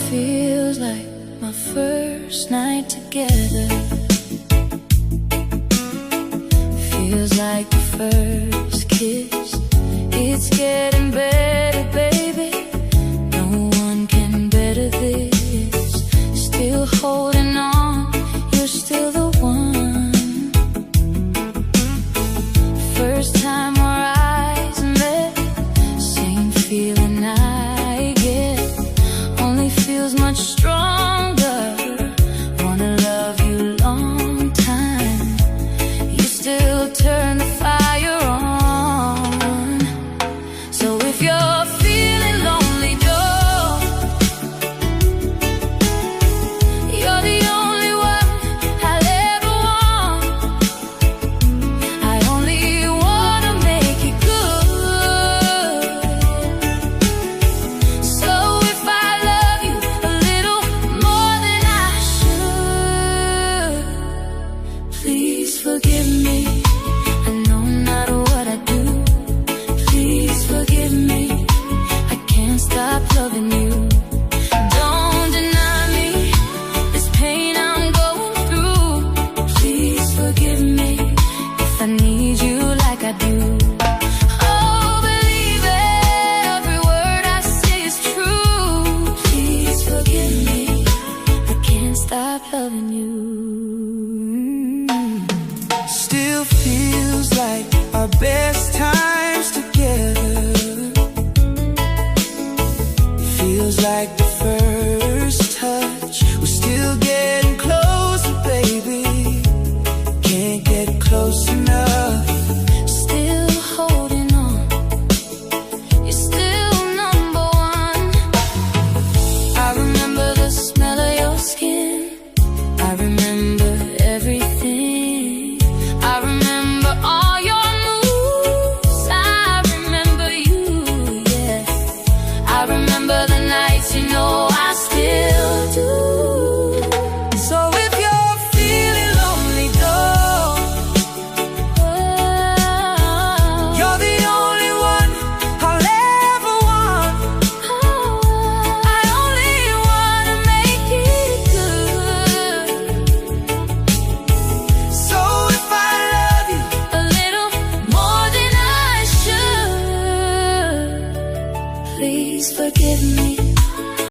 feels like my first night together. Feels like the first kiss. It's getting better, baby. No one can better this. Still holding on, you're still the one. First time our eyes met, same feeling I get. Only feels much stronger. Wanna love you long time. You still turn the fire on. So if you're feeling lonely, Joe, you're the only one I'll ever want. I only wanna make it good. So if I love you a little more than I should, please forgive me. I know not what I do. Please forgive me. I can't stop loving you. Don't deny me this pain I'm going through. Please forgive me if I need you like I do. Oh, believe every word I say is true. Please forgive me. I can't stop loving you. Still feels like our best times together. Feels like